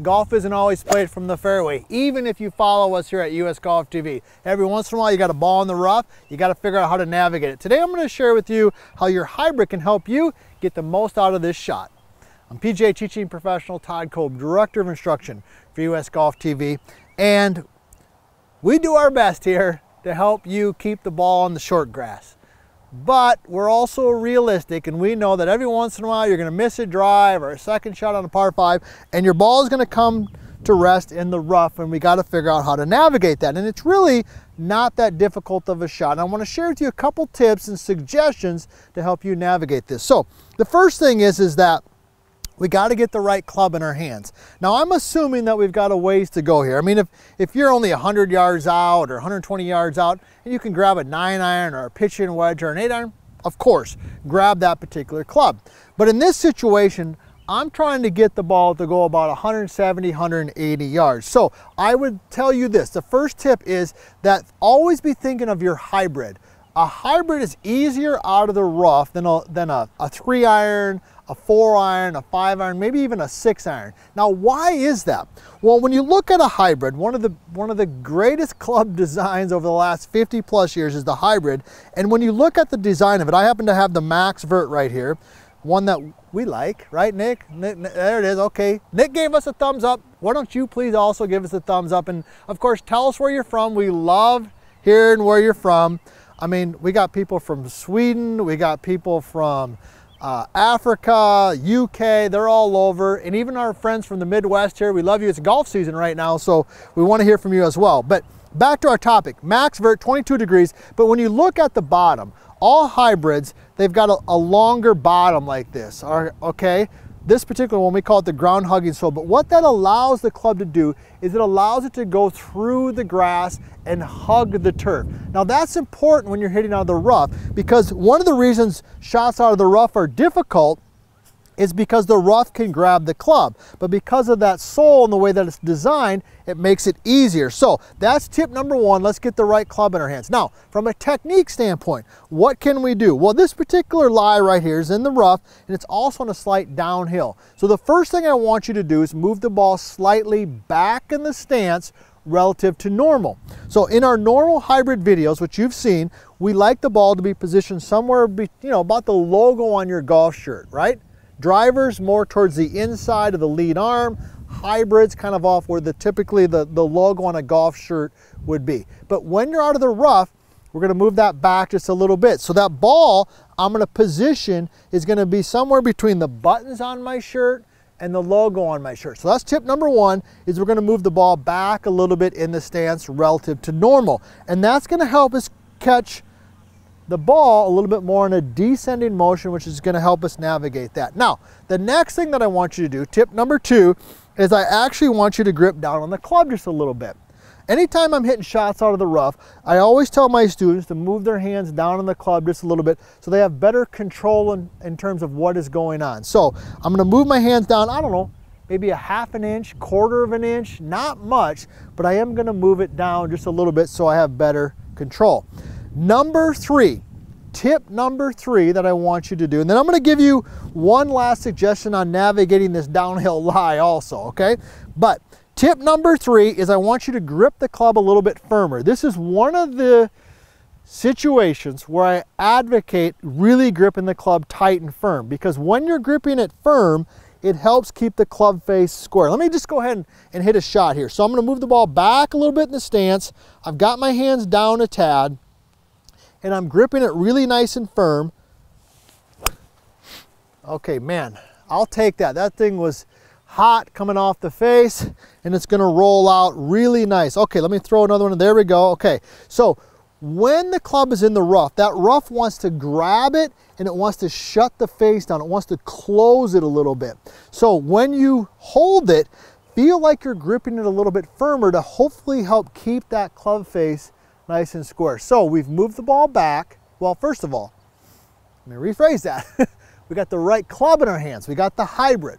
golf isn't always played from the fairway, even if you follow us here at US Golf TV. Every once in a while you got a ball in the rough, you got to figure out how to navigate it. Today I'm going to share with you how your hybrid can help you get the most out of this shot. I'm PGA teaching professional Todd Kolb, Director of Instruction for US Golf TV, and we do our best here to help you keep the ball on the short grass. But we're also realistic, and we know that every once in a while you're going to miss a drive or a second shot on a par 5, and your ball is going to come to rest in the rough, and we got to figure out how to navigate that. And it's really not that difficult of a shot. And I want to share with you a couple tips and suggestions to help you navigate this. So the first thing is that we got to get the right club in our hands. Now I'm assuming that we've got a ways to go here. I mean, if you're only 100 yards out or 120 yards out and you can grab a 9-iron or a pitch-in wedge or an 8-iron, of course, grab that particular club. But in this situation, I'm trying to get the ball to go about 170, 180 yards. So I would tell you this, the first tip is that always be thinking of your hybrid. A hybrid is easier out of the rough than a 3-iron, a 4-iron, a 5-iron, maybe even a 6-iron. Now, why is that? Well, when you look at a hybrid, one of the greatest club designs over the last 50 plus years is the hybrid. And when you look at the design of it, I happen to have the Max Vert right here, one that we like, right, Nick? There it is, okay. Nick gave us a thumbs up. Why don't you please also give us a thumbs up? And of course, tell us where you're from. We love hearing where you're from. I mean, we got people from Sweden, we got people from Africa, UK, they're all over, and even our friends from the Midwest here, we love you. It's golf season right now, so we want to hear from you as well. But back to our topic, Max Vert, 22 degrees, but when you look at the bottom, all hybrids, they've got a longer bottom like this, okay? This particular one, we call it the ground hugging sole, but what that allows the club to do is it allows it to go through the grass and hug the turf. Now that's important when you're hitting out of the rough, because one of the reasons shots out of the rough are difficult is because the rough can grab the club. But because of that sole and the way that it's designed, it makes it easier. So that's tip number one, let's get the right club in our hands. Now, from a technique standpoint, what can we do? Well, this particular lie right here is in the rough, and it's also on a slight downhill. So the first thing I want you to do is move the ball slightly back in the stance relative to normal. So in our normal hybrid videos, which you've seen, we like the ball to be positioned somewhere, about the logo on your golf shirt, right? Drivers more towards the inside of the lead arm, hybrids kind of off where typically the logo on a golf shirt would be. But when you're out of the rough, we're going to move that back just a little bit. So that ball I'm going to position is going to be somewhere between the buttons on my shirt and the logo on my shirt. So that's tip number one, is we're going to move the ball back a little bit in the stance relative to normal. And that's going to help us catch the ball a little bit more in a descending motion, which is going to help us navigate that. Now, the next thing that I want you to do, tip number two, is I actually want you to grip down on the club just a little bit. Anytime I'm hitting shots out of the rough, I always tell my students to move their hands down on the club just a little bit so they have better control in terms of what is going on. So I'm going to move my hands down, I don't know, maybe a half an inch, quarter of an inch, not much, but I am going to move it down just a little bit so I have better control. Number three, tip number three that I want you to do, and then I'm going to give you one last suggestion on navigating this downhill lie also, okay? But tip number three is I want you to grip the club a little bit firmer. This is one of the situations where I advocate really gripping the club tight and firm, because when you're gripping it firm, it helps keep the club face square. Let me just go ahead and hit a shot here. So I'm going to move the ball back a little bit in the stance. I've got my hands down a tad, and I'm gripping it really nice and firm. Okay, man, I'll take that. That thing was hot coming off the face, and it's gonna roll out really nice. Okay, let me throw another one. There we go. Okay, so when the club is in the rough, that rough wants to grab it and it wants to shut the face down. It wants to close it a little bit. So when you hold it, feel like you're gripping it a little bit firmer to hopefully help keep that club face nice and square. So we've moved the ball back. Well, first of all, let me rephrase that. We got the right club in our hands. We got the hybrid.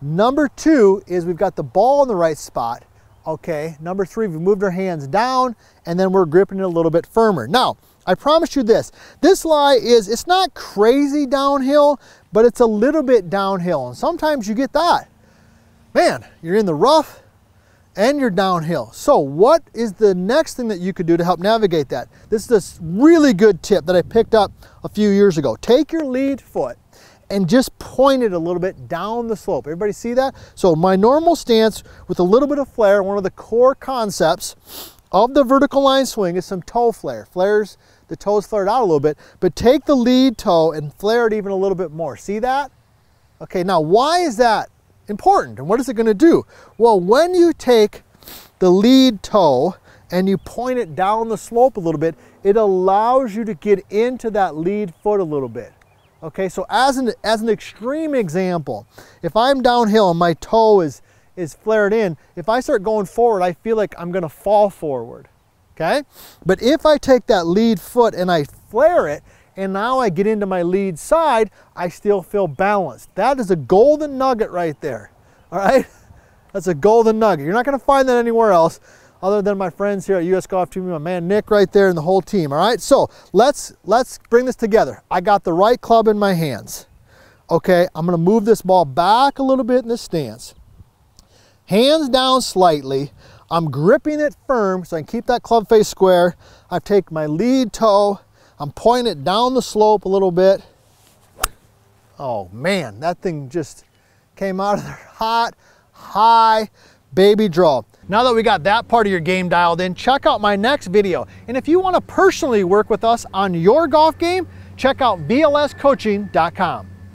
Number two is we've got the ball in the right spot. Okay, number three, we've moved our hands down and then we're gripping it a little bit firmer. Now, I promise you this lie is, it's not crazy downhill, but it's a little bit downhill. And sometimes you get that. man, you're in the rough and you're downhill. So what is the next thing that you could do to help navigate that? This is a really good tip that I picked up a few years ago. Take your lead foot and just point it a little bit down the slope. Everybody see that? So my normal stance with a little bit of flare, one of the core concepts of the vertical line swing is some toe flare. Flares, the toes flared out a little bit, but take the lead toe and flare it even a little bit more. See that? Okay, now why is that important and what is it going to do? Well, when you take the lead toe and you point it down the slope a little bit, it allows you to get into that lead foot a little bit. Okay, so as an extreme example, if I'm downhill and my toe is flared in, if I start going forward, I feel like I'm going to fall forward. Okay, but if I take that lead foot and I flare it, and now I get into my lead side, I still feel balanced. That is a golden nugget right there, all right? That's a golden nugget. You're not gonna find that anywhere else other than my friends here at US Golf TV, my man Nick right there and the whole team, all right? So let's bring this together. I got the right club in my hands. Okay, I'm gonna move this ball back a little bit in this stance. Hands down slightly. I'm gripping it firm so I can keep that club face square. I take my lead toe, I'm pointing it down the slope a little bit. Oh man, that thing just came out of there hot, high, baby draw. Now that we got that part of your game dialed in, check out my next video. And if you want to personally work with us on your golf game, check out VLScoaching.com.